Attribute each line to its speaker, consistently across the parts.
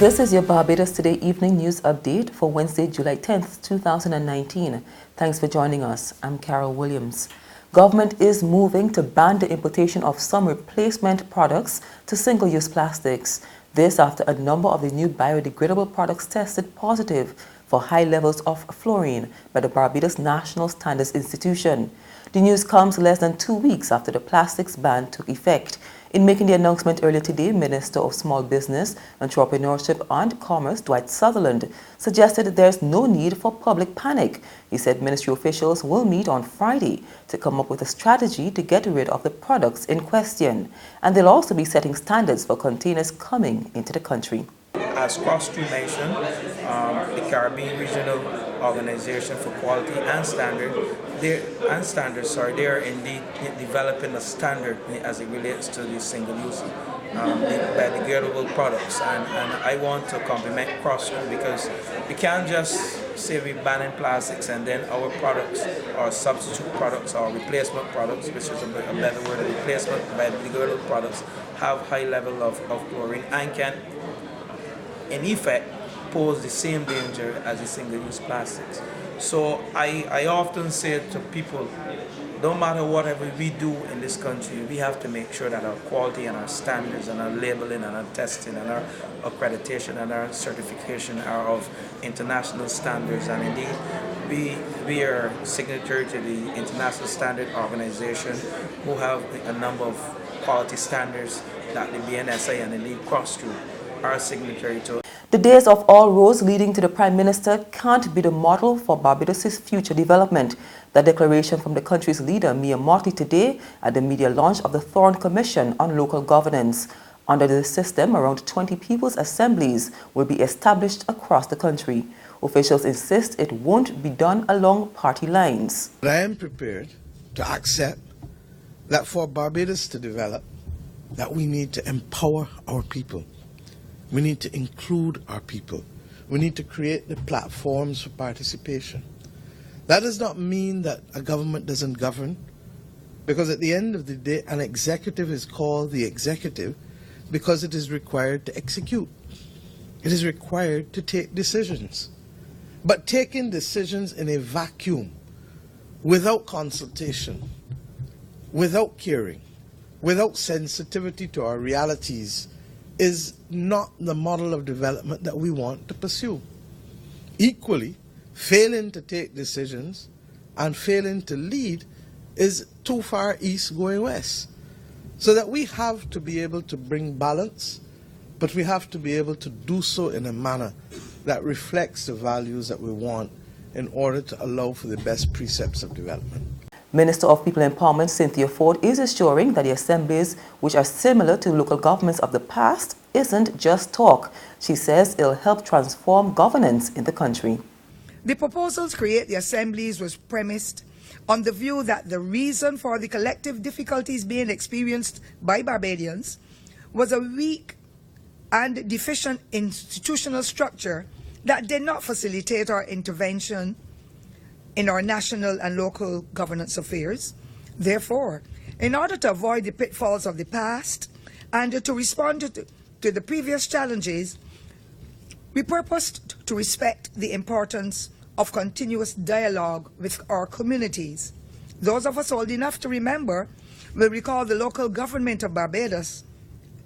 Speaker 1: This is your Barbados Today evening news update for Wednesday, July 10th, 2019. Thanks for joining us. I'm Carol Williams. Government is moving to ban the importation of some replacement products to single-use plastics. This after a number of the new biodegradable products tested positive for high levels of fluorine by the Barbados National Standards Institution. The news comes less than 2 weeks after the plastics ban took effect. In making the announcement earlier today, Minister of Small Business, Entrepreneurship and Commerce, Dwight Sutherland, suggested that there is no need for public panic. He said ministry officials will meet on Friday to come up with a strategy to get rid of the products in question. And they'll also be setting standards for containers coming into the country.
Speaker 2: As Cross-Stream mentioned, the Caribbean Regional Organization for Quality and Standards, they are indeed developing a standard as it relates to the single-use biodegradable products. And I want to compliment Cross-Stream because we can't just say we're banning plastics and then our products, our substitute products, our replacement products, which is a better word, replacement biodegradable products, have high level of chlorine and can in effect pose the same danger as the single-use plastics. So I often say to people, no matter whatever we do in this country, we have to make sure that our quality and our standards and our labeling and our testing and our accreditation and our certification are of international standards. And indeed, we are signatory to the International Standard Organization, who have a number of quality standards that the BNSA and indeed Cross-Stream are signatory to.
Speaker 1: The days of all roads leading to the Prime Minister can't be the model for Barbados' future development. The declaration from the country's leader, PM Mottley, today at the media launch of the Thorne Commission on Local Governance. Under the system, around 20 people's assemblies will be established across the country. Officials insist it won't be done along party lines.
Speaker 3: I am prepared to accept that for Barbados to develop, that we need to empower our people. We need to include our people. We need to create the platforms for participation. That does not mean that a government doesn't govern, because at the end of the day, an executive is called the executive because it is required to execute. It is required to take decisions. But taking decisions in a vacuum, without consultation, without caring, without sensitivity to our realities, is not the model of development that we want to pursue. Equally, failing to take decisions and failing to lead is too far east going west. So that we have to be able to bring balance, but we have to be able to do so in a manner that reflects the values that we want in order to allow for the best precepts of development.
Speaker 1: Minister of People Empowerment Cynthia Ford is assuring that the assemblies, which are similar to local governments of the past, isn't just talk. She says it'll help transform governance in the country.
Speaker 4: The proposal to create the assemblies was premised on the view that the reason for the collective difficulties being experienced by Barbadians was a weak and deficient institutional structure that did not facilitate our intervention in our national and local governance affairs. Therefore, in order to avoid the pitfalls of the past and to respond to the previous challenges, we purposed to respect the importance of continuous dialogue with our communities. Those of us old enough to remember will recall the local government of Barbados,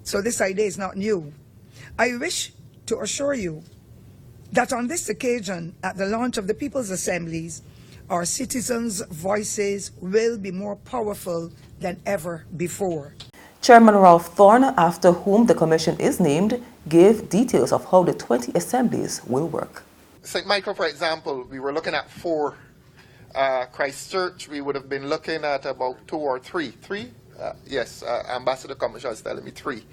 Speaker 4: so this idea is not new. I wish to assure you that on this occasion, at the launch of the People's Assemblies, our citizens' voices will be more powerful than ever before.
Speaker 1: Chairman Ralph Thorne, after whom the commission is named, gave details of how the 20 assemblies will work.
Speaker 5: St. Michael, for example, we were looking at 4. Christchurch, we would have been looking at about 2 or 3. 3? Yes, Ambassador Commissioner is telling me 3.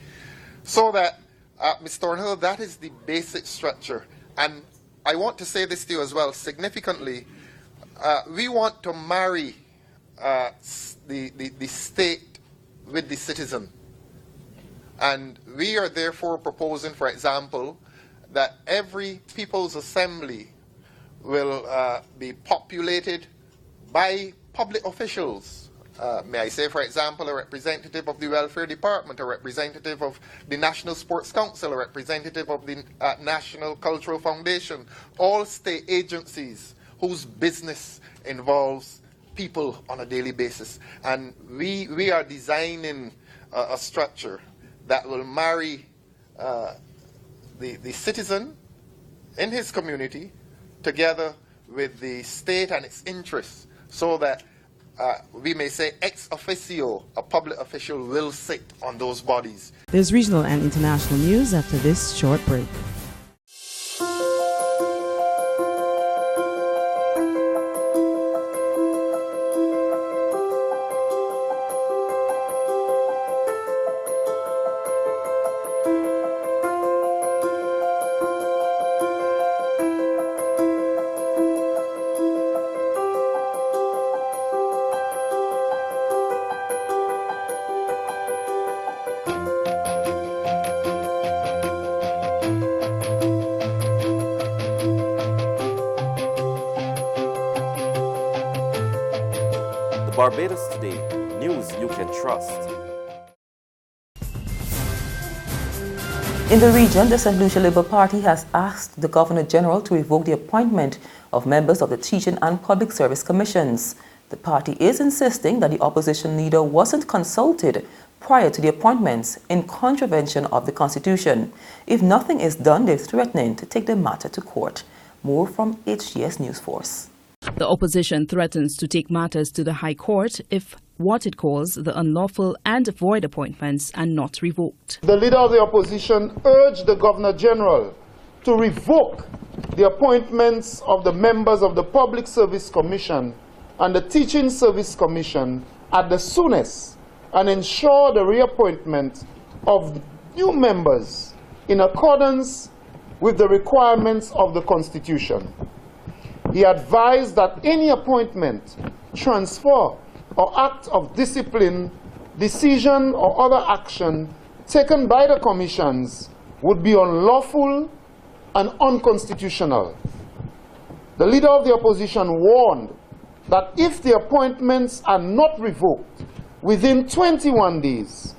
Speaker 5: So that, Ms. Thornhill, that is the basic structure. And I want to say this to you as well, significantly, we want to marry the state with the citizen. And we are therefore proposing, for example, that every People's Assembly will be populated by public officials may I say, for example, a representative of the Welfare Department, a representative of the National Sports Council, a representative of the National Cultural Foundation, all state agencies whose business involves people on a daily basis. And we are designing a structure that will marry the citizen in his community together with the state and its interests, so that we may say ex officio, a public official will sit on those bodies.
Speaker 6: There's regional and international news after this short break.
Speaker 7: Barbados Today, news you can trust.
Speaker 1: In the region, the St. Lucia Labour Party has asked the Governor General to revoke the appointment of members of the Teaching and Public Service Commissions. The party is insisting that the opposition leader wasn't consulted prior to the appointments, in contravention of the Constitution. If nothing is done, they're threatening to take the matter to court. More from HGS News Force.
Speaker 6: The opposition threatens to take matters to the High Court if what it calls the unlawful and void appointments are not revoked.
Speaker 8: The leader of the opposition urged the Governor General to revoke the appointments of the members of the Public Service Commission and the Teaching Service Commission at the soonest, and ensure the reappointment of new members in accordance with the requirements of the Constitution. He advised that any appointment, transfer, or act of discipline, decision, or other action taken by the commissions would be unlawful and unconstitutional. The leader of the opposition warned that if the appointments are not revoked within 21 days,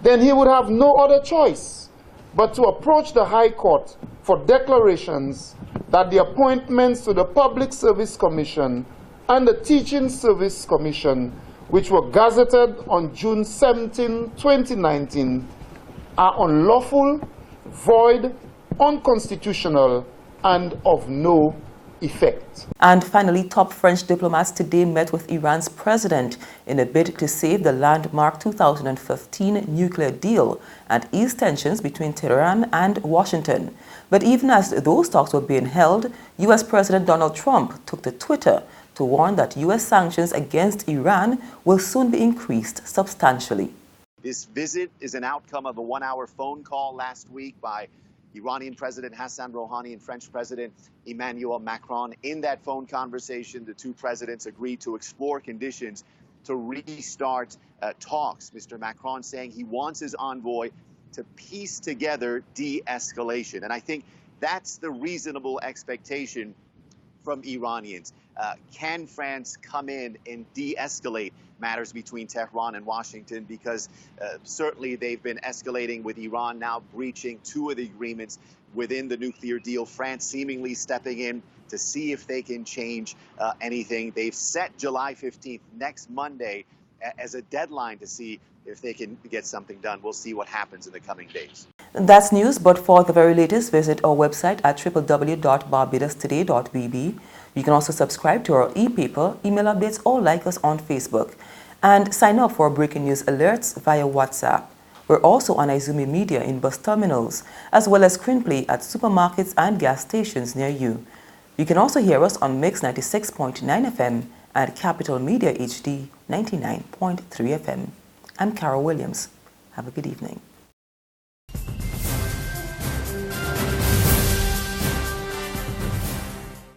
Speaker 8: then he would have no other choice but to approach the High Court for declarations that the appointments to the Public Service Commission and the Teaching Service Commission, which were gazetted on June 17, 2019, are unlawful, void, unconstitutional, and of no effect.
Speaker 1: And finally, top French diplomats today met with Iran's president in a bid to save the landmark 2015 nuclear deal and ease tensions between Tehran and Washington. But even as those talks were being held, U.S. President Donald Trump took to Twitter to warn that U.S. sanctions against Iran will soon be increased substantially.
Speaker 9: This visit is an outcome of a one-hour phone call last week by Iranian President Hassan Rouhani and French President Emmanuel Macron. In that phone conversation, the two presidents agreed to explore conditions to restart talks. Mr. Macron saying he wants his envoy to piece together de-escalation. And I think that's the reasonable expectation from Iranians. Can France come in and de-escalate matters between Tehran and Washington? Because certainly they've been escalating, with Iran now breaching two of the agreements within the nuclear deal. France seemingly stepping in to see if they can change anything. They've set July 15th, next Monday, as a deadline to see if they can get something done. We'll see what happens in the coming days.
Speaker 1: That's news, but for the very latest, visit our website at www.barbadostoday.bb. You can also subscribe to our e-paper, email updates, or like us on Facebook. And sign up for breaking news alerts via WhatsApp. We're also on Izumi Media in bus terminals, as well as screenplay at supermarkets and gas stations near you. You can also hear us on Mix 96.9 FM and Capital Media HD 99.3 FM. I'm Carol Williams. Have a good evening.